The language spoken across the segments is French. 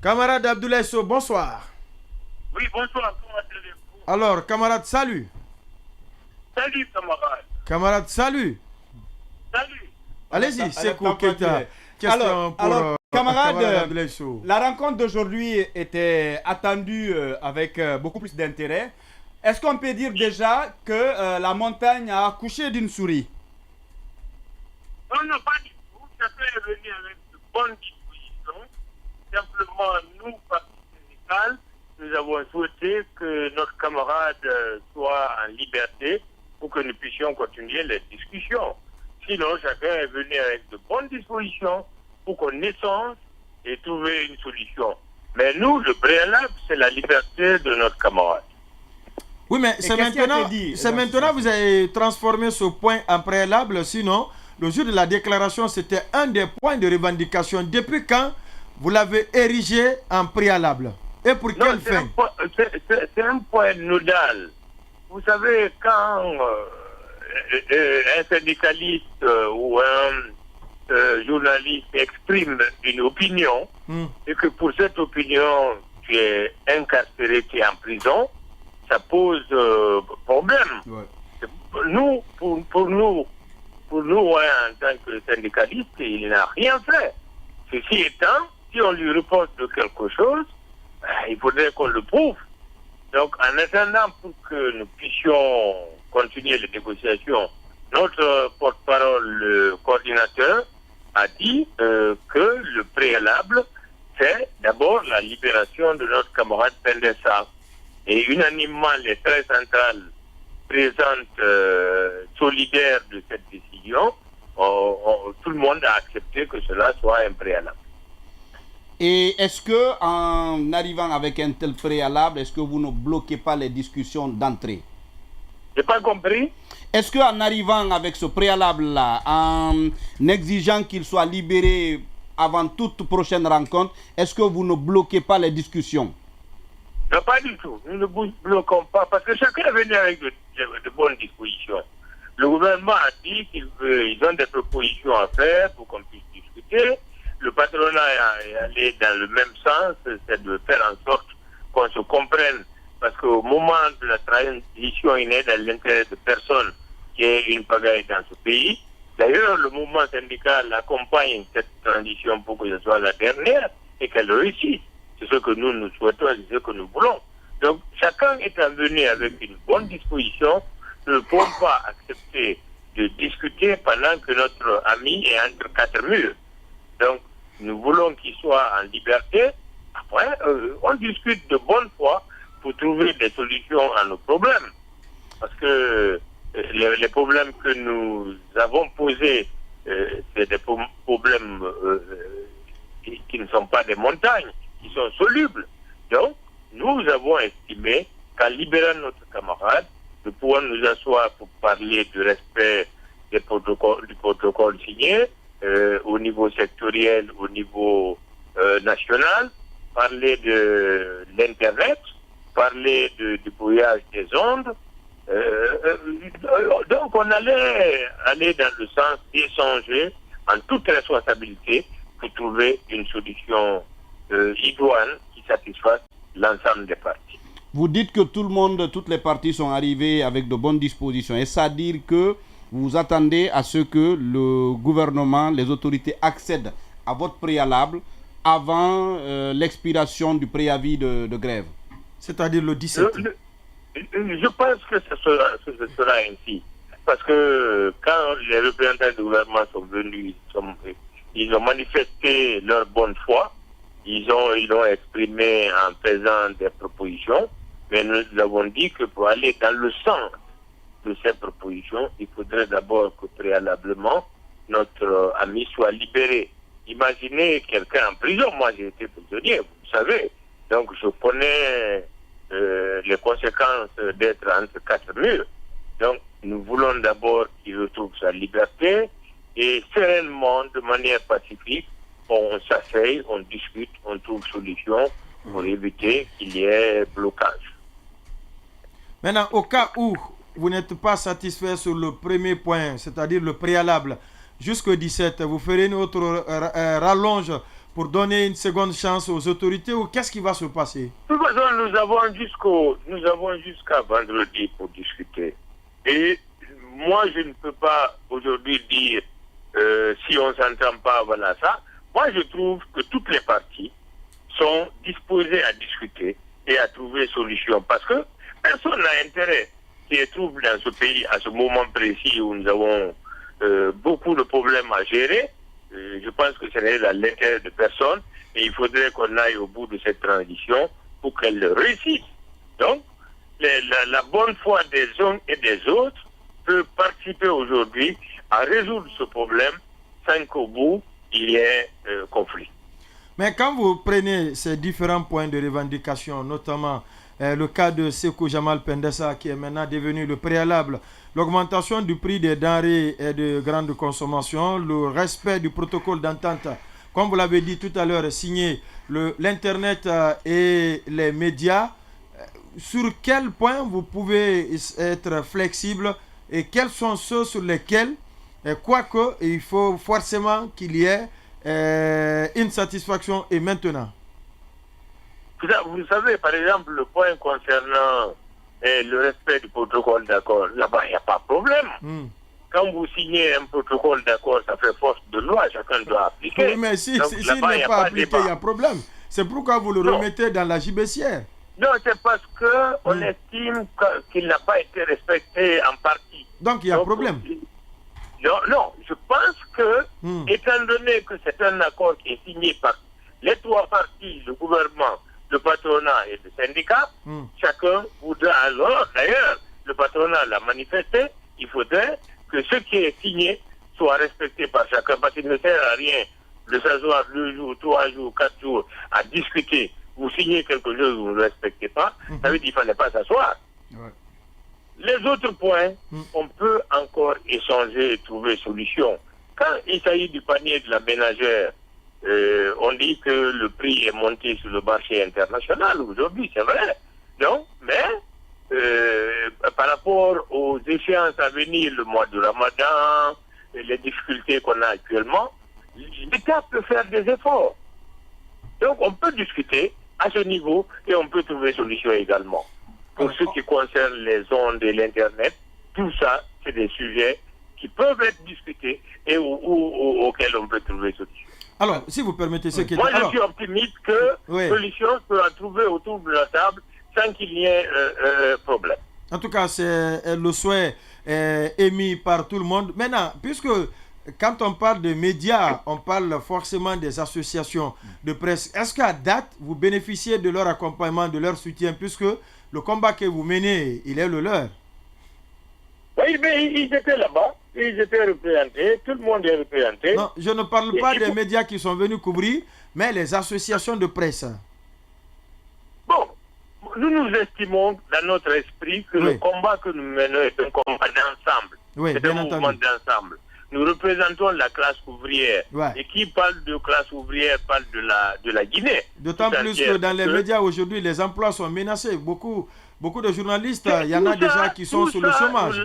Camarade Abdoulaye Sow, bonsoir. Oui, bonsoir, comment allez-vous? Alors, camarade, salut. Salut, camarade. Camarade, salut. Salut. Allez-y, Sekou Keita. Question pour camarade Abdoulaye Sow. La rencontre d'aujourd'hui était attendue avec beaucoup plus d'intérêt. Est-ce qu'on peut dire déjà que la montagne a accouché d'une souris? Non, pas du tout. Ça peut venir avec de bonnes dispositions. Simplement, nous, parti syndical, nous avons souhaité que notre camarade soit en liberté pour que nous puissions continuer les discussions. Sinon, chacun est venu avec de bonnes dispositions pour qu'on échange et trouver une solution. Mais nous, le préalable, c'est la liberté de notre camarade. Oui, mais c'est maintenant vous avez transformé ce point en préalable. Sinon, le jour de la déclaration, c'était un des points de revendication. Depuis quand vous l'avez érigé en préalable? Et pour quelle fin? C'est un point nodal. Vous savez, quand un syndicaliste ou un journaliste exprime une opinion et que pour cette opinion, tu es incarcéré, tu es en prison, ça pose problème. Ouais. Nous, pour nous, ouais, en tant que syndicaliste, il n'a rien fait. Ceci étant, si on lui reporte de quelque chose, il faudrait qu'on le prouve. Donc, en attendant pour que nous puissions continuer les négociations, notre porte-parole, le coordinateur, a dit que le préalable, c'est d'abord la libération de notre camarade Pendessa. Et unanimement, les 13 centrales présentes solidaires de cette décision, tout le monde a accepté que cela soit un préalable. Et est-ce que en arrivant avec un tel préalable, est-ce que vous ne bloquez pas les discussions d'entrée? J'ai pas compris. Est-ce qu'en arrivant avec ce préalable-là, en exigeant qu'il soit libéré avant toute prochaine rencontre, est-ce que vous ne bloquez pas les discussions? Non, pas du tout. Nous ne bloquons pas parce que chacun est venu avec de bonnes dispositions. Le gouvernement a dit qu'ils ont des propositions à faire pour qu'on puisse discuter. Le patronat est allé dans le même sens, c'est de faire en sorte qu'on se comprenne. Parce qu'au moment de la transition, il n'est dans l'intérêt de personne qui ait une pagaille dans ce pays. D'ailleurs, le mouvement syndical accompagne cette transition pour que ce soit la dernière et qu'elle réussisse. C'est ce que nous souhaitons, c'est ce que nous voulons. Donc, chacun étant venu avec une bonne disposition, nous ne pouvons pas accepter de discuter pendant que notre ami est entre quatre murs. Donc, nous voulons qu'il soit en liberté. Après, on discute de bonne foi pour trouver des solutions à nos problèmes. Parce que les problèmes que nous avons posés, c'est des problèmes qui ne sont pas des montagnes, qui sont solubles. Donc, nous avons estimé qu'en libérant notre camarade, nous pouvons nous asseoir pour parler du respect du protocole signé au niveau sectoriel, au niveau national, parler de l'Internet, parler du brouillage des ondes. Donc, on allait aller dans le sens d'échanger en toute responsabilité pour trouver une solution idoine qui satisfasse l'ensemble des parties. Vous dites que toutes les parties sont arrivées avec de bonnes dispositions. Et ça veut dire que vous attendez à ce que le gouvernement, les autorités accèdent à votre préalable avant l'expiration du préavis de grève. C'est-à-dire le 17. Je pense que ce sera ainsi. Parce que quand les représentants du gouvernement sont venus, ils ont manifesté leur bonne foi. Ils ont exprimé en faisant des propositions. Mais nous avons dit que pour aller dans le sens de ces propositions, il faudrait d'abord que préalablement notre ami soit libéré. Imaginez quelqu'un en prison. Moi, j'ai été prisonnier, vous savez. Donc, je connais les conséquences d'être entre quatre murs. Donc, nous voulons d'abord qu'il retrouve sa liberté et sereinement, de manière pacifique, on s'asseye, on discute, on trouve solution pour éviter qu'il y ait blocage. Maintenant, au cas où vous n'êtes pas satisfait sur le premier point, c'est-à-dire le préalable, jusqu'au 17, vous ferez une autre rallonge pour donner une seconde chance aux autorités ou qu'est-ce qui va se passer? De toute façon, nous avons jusqu'à vendredi pour discuter. Et moi, je ne peux pas aujourd'hui dire si on ne s'entend pas, voilà ça. Moi, je trouve que toutes les parties sont disposées à discuter et à trouver solution. Parce que personne n'a intérêt qu'il y ait trouble dans ce pays à ce moment précis où nous avons beaucoup de problèmes à gérer. Je pense que ce n'est l'intérêt de personne et il faudrait qu'on aille au bout de cette transition pour qu'elle réussisse. Donc, la bonne foi des uns et des autres peut participer aujourd'hui à résoudre ce problème sans qu'au bout, il y ait conflit. Mais quand vous prenez ces différents points de revendication, notamment le cas de Sékou Jamal Pendessa qui est maintenant devenu le préalable, l'augmentation du prix des denrées et de grande consommation, le respect du protocole d'entente, comme vous l'avez dit tout à l'heure, signé l'Internet et les médias, sur quel point vous pouvez être flexible et quels sont ceux sur lesquels, quoique il faut forcément qu'il y ait une satisfaction et maintenant? Vous savez, par exemple, le point concernant le respect du protocole d'accord, là-bas, il n'y a pas de problème. Quand vous signez un protocole d'accord, ça fait force de loi, chacun doit appliquer. Oui, mais s'il n'est pas appliqué, il y a problème. C'est pourquoi vous le remettez dans la gibecière. Non, c'est parce qu'on estime qu'il n'a pas été respecté en partie. Donc il y a problème. Non, je pense que, étant donné que c'est un accord qui est signé par les trois parties, le gouvernement, le patronat et le syndicat, chacun voudra alors, d'ailleurs, le patronat l'a manifesté, il faudrait que ce qui est signé soit respecté par chacun, parce qu'il ne sert à rien de s'asseoir 2 jours, 3 jours, 4 jours à discuter. Vous signez quelque chose, vous ne respectez pas, ça veut dire qu'il ne fallait pas s'asseoir. Ouais. Les autres points, on peut encore échanger et trouver solution. Quand il s'agit du panier de la ménagère, on dit que le prix est monté sur le marché international aujourd'hui, c'est vrai. Non, mais par rapport aux échéances à venir, le mois de Ramadan, et les difficultés qu'on a actuellement, l'État peut faire des efforts. Donc on peut discuter à ce niveau et on peut trouver solution également. Pour ce qui concerne les ondes et l'Internet, tout ça, c'est des sujets qui peuvent être discutés et auxquels on peut trouver solution. Alors, si vous permettez, ce qui est... Moi, je suis optimiste que solution sera trouvée autour de la table sans qu'il y ait problème. En tout cas, c'est le souhait émis par tout le monde. Maintenant, puisque quand on parle de médias, on parle forcément des associations de presse. Est-ce qu'à date, vous bénéficiez de leur accompagnement, de leur soutien, puisque le combat que vous menez, il est le leur? Oui, mais ils étaient là-bas, ils étaient représentés, tout le monde est représenté. Non, je ne parle pas des médias qui sont venus couvrir, mais les associations de presse. Bon, nous nous estimons dans notre esprit que le combat que nous menons est un combat d'ensemble. C'est un mouvement d'ensemble. Nous représentons la classe ouvrière. Et qui parle de classe ouvrière parle de la Guinée. D'autant plus que dans les médias aujourd'hui, les emplois sont menacés. Beaucoup de journalistes, il y en a déjà qui sont sous le chômage.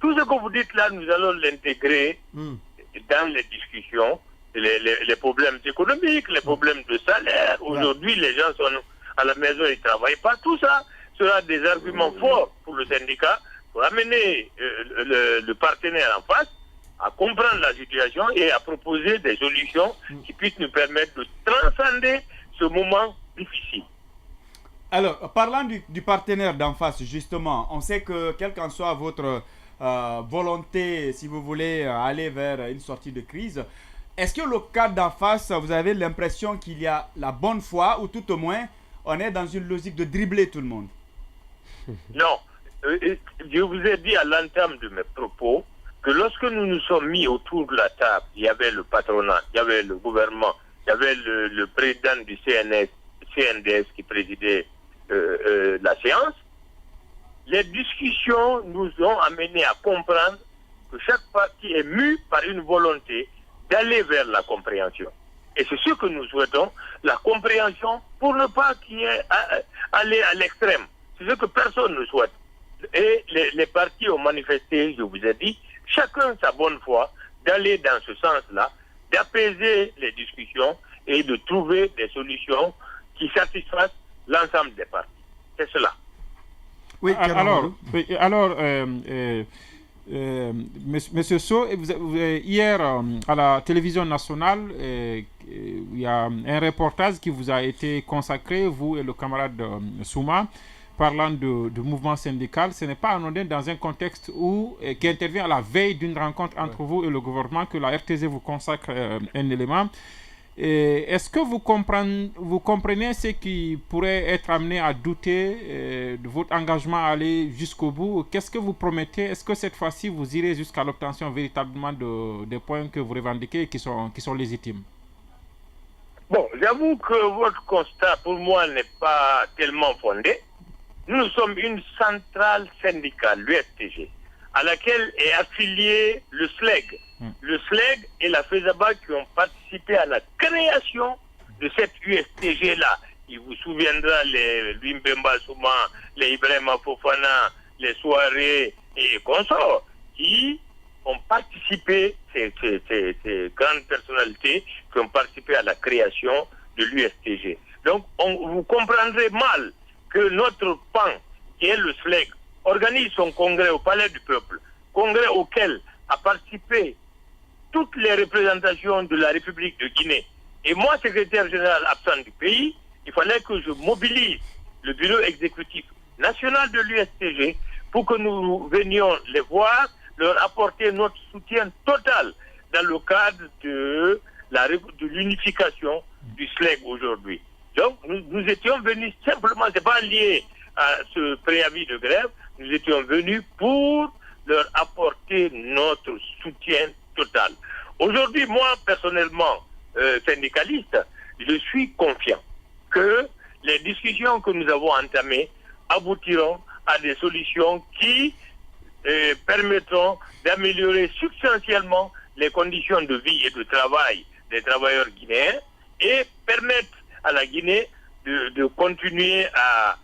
Tout ce que vous dites là, nous allons l'intégrer dans les discussions. Les problèmes économiques, les problèmes de salaire. Aujourd'hui, les gens sont à la maison, ils ne travaillent pas. Tout ça sera des arguments forts pour le syndicat, pour amener le partenaire en face à comprendre la situation et à proposer des solutions qui puissent nous permettre de transcender ce moment difficile. Alors, parlant du partenaire d'en face, justement, on sait que quelle qu'en soit votre volonté, si vous voulez, aller vers une sortie de crise, est-ce que le cas d'en face, vous avez l'impression qu'il y a la bonne foi ou tout au moins, on est dans une logique de dribbler tout le monde? Non. Je vous ai dit à l'entame de mes propos que lorsque nous nous sommes mis autour de la table, il y avait le patronat, il y avait le gouvernement, il y avait le président du CNDS qui présidait la séance. Les discussions nous ont amenés à comprendre que chaque parti est mu par une volonté d'aller vers la compréhension. Et c'est ce que nous souhaitons, la compréhension pour ne pas aller à l'extrême. C'est ce que personne ne souhaite. Et les partis ont manifesté, je vous ai dit, chacun sa bonne foi d'aller dans ce sens-là, d'apaiser les discussions et de trouver des solutions qui satisfassent l'ensemble des parties. C'est cela. Oui, Monsieur Sow, hier à la télévision nationale, il y a un reportage qui vous a été consacré, vous et le camarade Souma, parlant de mouvement syndical. Ce n'est pas anodin dans un contexte qui intervient à la veille d'une rencontre entre vous et le gouvernement que la RTZ vous consacre un élément. Est-ce que vous comprenez ce qui pourrait être amené à douter de votre engagement à aller jusqu'au bout? Qu'est-ce que vous promettez? Est-ce que cette fois-ci vous irez jusqu'à l'obtention véritablement des points que vous revendiquez et qui sont légitimes? Bon, j'avoue que votre constat pour moi n'est pas tellement fondé. Nous sommes une centrale syndicale, l'USTG, à laquelle est affilié le SLEG. Le SLEG et la FESABA qui ont participé à la création de cette USTG-là. Il vous souviendra les Louis Mbemba Souma, les Ibrahima Fofana, les Soirées et consorts qui ont participé, ces grandes personnalités qui ont participé à la création de l'USTG. Donc, vous comprendrez mal que notre PAN, qui est le SLEG, organise son congrès au Palais du Peuple, congrès auquel a participé toutes les représentations de la République de Guinée. Et moi, secrétaire général absent du pays, il fallait que je mobilise le bureau exécutif national de l'USTG pour que nous venions les voir, leur apporter notre soutien total dans le cadre de l'unification du SLEG aujourd'hui. Donc, nous étions venus simplement, ce n'est pas lié à ce préavis de grève, nous étions venus pour leur apporter notre soutien total. Aujourd'hui, moi, personnellement, syndicaliste, je suis confiant que les discussions que nous avons entamées aboutiront à des solutions qui permettront d'améliorer substantiellement les conditions de vie et de travail des travailleurs guinéens et permettre à la Guinée de continuer à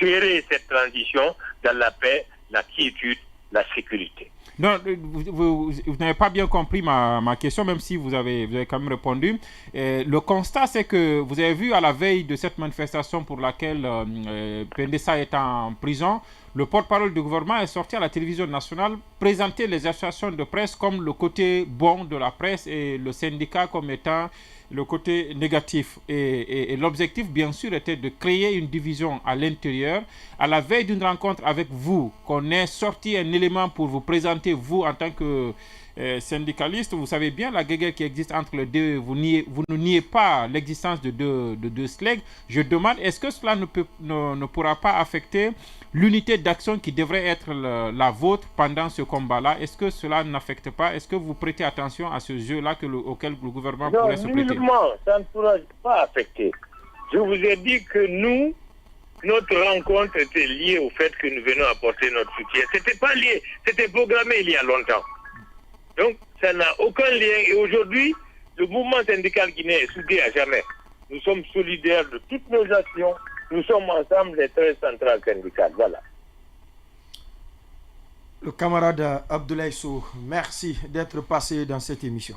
gérer cette transition dans la paix, la quiétude, la sécurité. Non, vous n'avez pas bien compris ma question, même si vous avez quand même répondu. Le constat, c'est que vous avez vu à la veille de cette manifestation pour laquelle Pendessa est en prison, le porte-parole du gouvernement est sorti à la télévision nationale présenter les associations de presse comme le côté bon de la presse et le syndicat comme étant le côté négatif. Et l'objectif, bien sûr, était de créer une division à l'intérieur. À la veille d'une rencontre avec vous, qu'on ait sorti un élément pour vous présenter, vous, en tant que syndicaliste, vous savez bien la guerre qui existe entre les deux. Vous ne niez pas l'existence de deux SLEG. Je demande, est-ce que cela ne pourra pas affecter l'unité d'action qui devrait être la vôtre pendant ce combat-là? Est-ce que cela n'affecte pas? Est-ce que vous prêtez attention à ce jeu-là auquel le gouvernement pourrait se prêter? Non, ça ne pourra pas affecter. Je vous ai dit que notre rencontre était liée au fait que nous venons apporter notre soutien. C'était pas lié, c'était programmé il y a longtemps. Donc, ça n'a aucun lien. Et aujourd'hui, le mouvement syndical guinéen est soudé à jamais. Nous sommes solidaires de toutes nos actions. Nous sommes ensemble les 13 centrales syndicales. Voilà. Le camarade Abdoulaye Sow, merci d'être passé dans cette émission.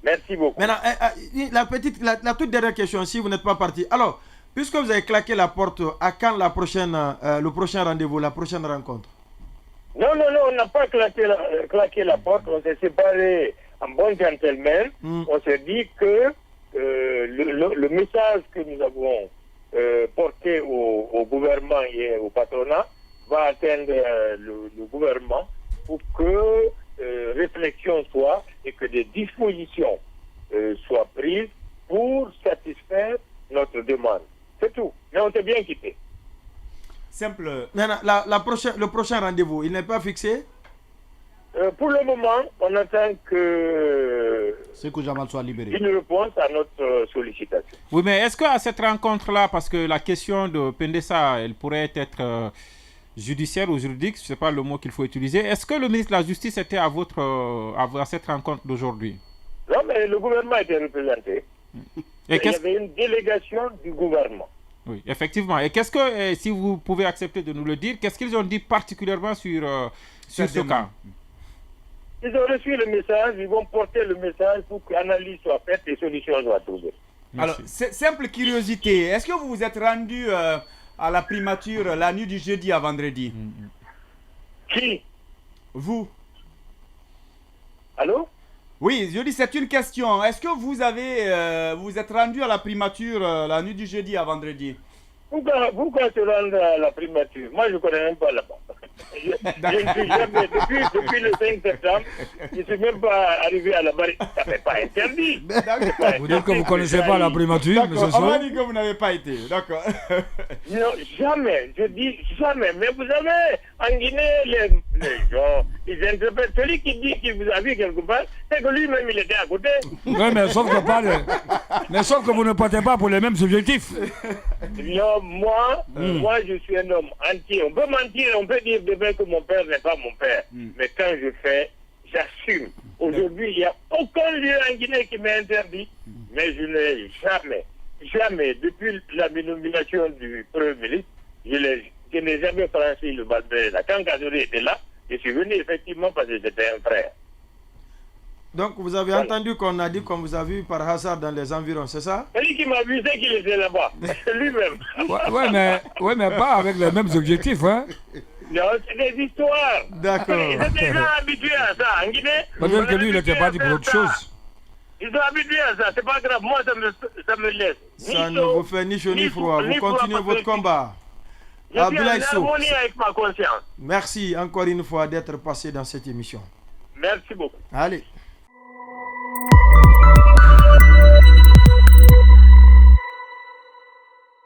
Merci beaucoup. Maintenant, la toute dernière question, si vous n'êtes pas parti. Alors, puisque vous avez claqué la porte, à quand le prochain rendez-vous, la prochaine rencontre? Non, on n'a pas claqué la porte. On s'est séparés en bon gentleman. On s'est dit que le message que nous avons porté au gouvernement et au patronat va atteindre le gouvernement pour que réflexion soit et que des dispositions soient prises pour satisfaire notre demande. C'est tout. Mais on s'est bien quitté. Simple. Maintenant, le prochain rendez-vous, il n'est pas fixé? Pour le moment, on attend que Jamal soit libéré. Une réponse à notre sollicitation. Oui, mais est-ce qu'à cette rencontre-là, parce que la question de Pendessa, elle pourrait être judiciaire ou juridique, je ne sais pas le mot qu'il faut utiliser, est-ce que le ministre de la Justice était à cette rencontre d'aujourd'hui? Non, mais le gouvernement était représenté. Il y avait une délégation du gouvernement. Oui, effectivement. Et qu'est-ce que, si vous pouvez accepter de nous le dire, qu'est-ce qu'ils ont dit particulièrement sur ce cas? Ils ont reçu le message, ils vont porter le message pour qu'analyse soit faite et solution soit trouvée. Alors, simple curiosité, est-ce que vous vous êtes rendu à la primature la nuit du jeudi à vendredi? Qui? Vous? Allô? Oui, je dis c'est une question. Est-ce que vous vous êtes rendu à la primature la nuit du jeudi à vendredi? Pourquoi se rendre à la primature? Moi, je ne connais même pas là-bas. Je ne suis jamais, depuis le 5 septembre, je ne suis même pas arrivé à la barrière. Ça n'est pas interdit. Vous dites que vous ne connaissez pas la primature, M. On Sow? m'a dit que vous n'avez pas été. D'accord. Non, jamais. Je dis jamais. Mais vous savez, en Guinée, les gens, ils interprètent. Celui qui dit qu'il vous a vu quelque part, c'est que lui-même, il était à côté. Oui, mais sauf que vous ne partez pas pour les mêmes objectifs. Non, moi, je suis un homme entier. On peut mentir, on peut dire demain que mon père n'est pas mon père. Mais quand je fais, j'assume. Aujourd'hui, il n'y a aucun lieu en Guinée qui m'est interdit. Mais je n'ai jamais, depuis la nomination du Premier ministre, je n'ai jamais franchi le Bas-Béréna. Quand Kazori était là, je suis venu effectivement parce que j'étais un frère. Donc, vous avez entendu qu'on a dit qu'on vous a vu par hasard dans les environs, c'est ça? Celui qui m'a vu, c'est qu'il était là-bas. C'est lui-même. Ouais, mais pas avec les mêmes objectifs, hein? Non, c'est des histoires. D'accord. Ils étaient déjà habitués à ça. En Guinée, Peut-être que lui, il n'était pas dit pour autre chose. Ils sont habitués à ça. C'est pas grave. Moi, ça me laisse. Ça ne vous fait ni chaud ni froid. Vous continuez votre combat. Je suis en harmonie avec ma conscience. Merci encore une fois d'être passé dans cette émission. Merci beaucoup. Allez.